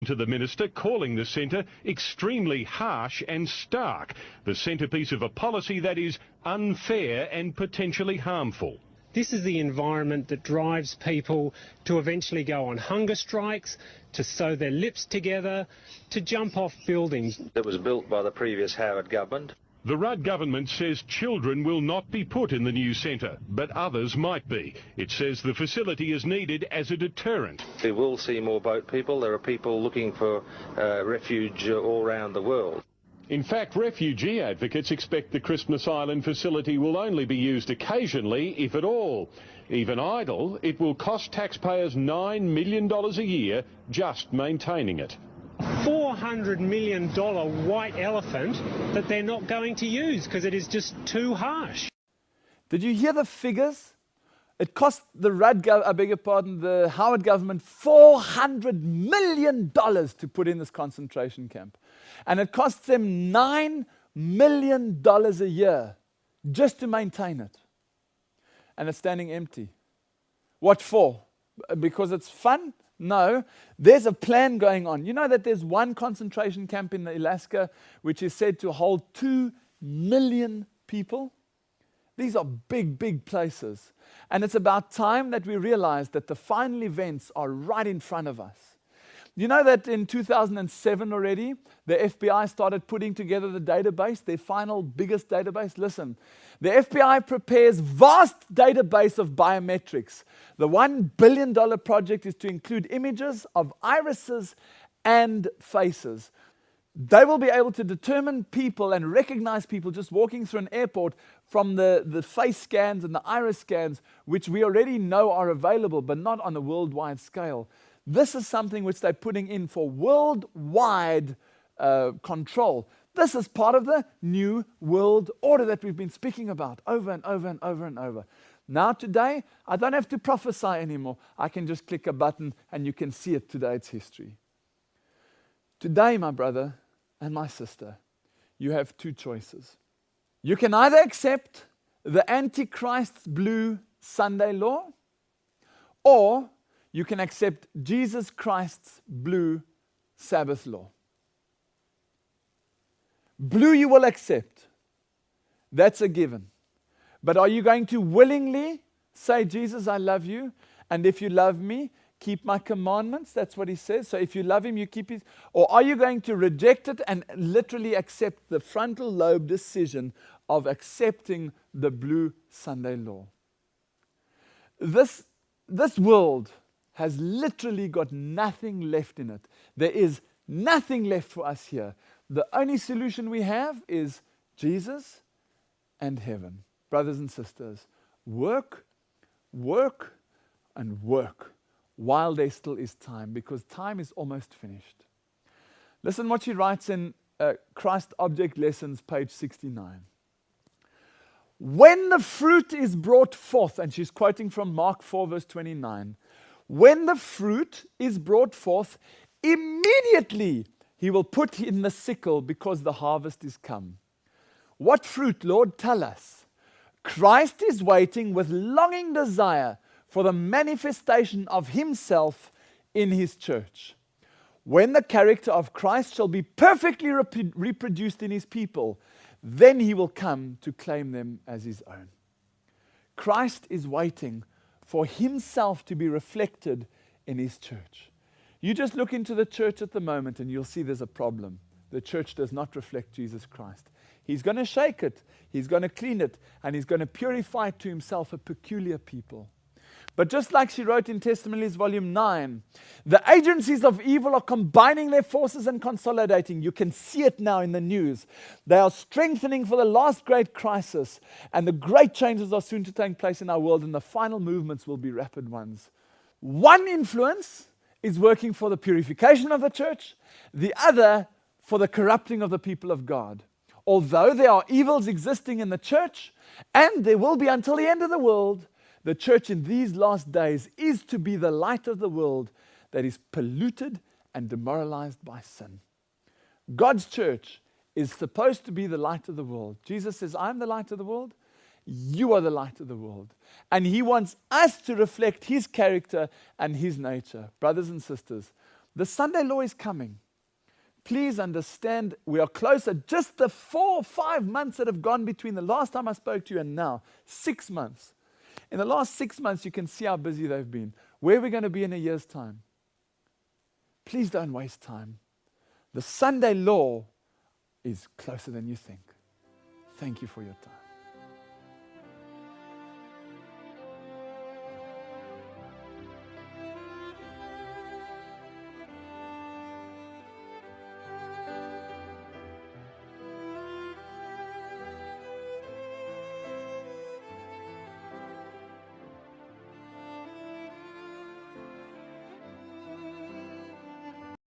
To the minister, calling the centre extremely harsh and stark, the centrepiece of a policy that is unfair and potentially harmful. This is the environment that drives people to eventually go on hunger strikes, to sew their lips together, to jump off buildings. It was built by the previous Howard government. The Rudd government says children will not be put in the new centre, but others might be. It says the facility is needed as a deterrent. We will see more boat people. There are people looking for refuge all around the world. In fact, refugee advocates expect the Christmas Island facility will only be used occasionally, if at all. Even idle, it will cost taxpayers $9 million a year just maintaining it. $400 million white elephant that they're not going to use because it is just too harsh. Did you hear the figures? It cost the the Howard government $400 million to put in this concentration camp. And it costs them $9 million a year just to maintain it. And it's standing empty. What for? Because it's fun? No, there's a plan going on. You know that there's one concentration camp in Alaska which is said to hold 2 million people? These are big, big places. And it's about time that we realize that the final events are right in front of us. You know that in 2007 already, the FBI started putting together the database, their final biggest database? Listen, the FBI prepares vast database of biometrics. The $1 billion project is to include images of irises and faces. They will be able to determine people and recognize people just walking through an airport from the face scans and the iris scans, which we already know are available, but not on a worldwide scale. This is something which they're putting in for worldwide control. This is part of the new world order that we've been speaking about over and over and over and over. Now today, I don't have to prophesy anymore. I can just click a button and you can see it today. It's history. Today, my brother and my sister, you have two choices. You can either accept the Antichrist's blue Sunday law, or you can accept Jesus Christ's blue Sabbath law. Blue you will accept. That's a given. But are you going to willingly say, Jesus, I love you, and if you love me, keep my commandments? That's what he says. So if you love him, you keep his. Or are you going to reject it and literally accept the frontal lobe decision of accepting the blue Sunday law? This world has literally got nothing left in it. There is nothing left for us here. The only solution we have is Jesus and heaven. Brothers and sisters, work, work, and work while there still is time, because time is almost finished. Listen what she writes in Christ Object Lessons, page 69. When the fruit is brought forth, and she's quoting from Mark 4, verse 29, when the fruit is brought forth, immediately he will put in the sickle because the harvest is come. What fruit, Lord? Tell us. Christ is waiting with longing desire for the manifestation of himself in his church. When the character of Christ shall be perfectly reproduced in his people, then he will come to claim them as his own. Christ is waiting for himself to be reflected in his church. You just look into the church at the moment and you'll see there's a problem. The church does not reflect Jesus Christ. He's going to shake it, he's going to clean it, and he's going to purify to himself a peculiar people. But just like she wrote in Testimonies, Volume 9, the agencies of evil are combining their forces and consolidating. You can see it now in the news. They are strengthening for the last great crisis, and the great changes are soon to take place in our world, and the final movements will be rapid ones. One influence is working for the purification of the church, the other for the corrupting of the people of God. Although there are evils existing in the church, and there will be until the end of the world, the church in these last days is to be the light of the world that is polluted and demoralized by sin. God's church is supposed to be the light of the world. Jesus says, I'm the light of the world. You are the light of the world. And he wants us to reflect his character and his nature. Brothers and sisters, The Sunday law is coming. Please understand, we are closer. Just the 4 or 5 months that have gone between the last time I spoke to you and now, 6 months. In the last 6 months, you can see how busy they've been. Where are we going to be in a year's time? Please don't waste time. The Sunday law is closer than you think. Thank you for your time.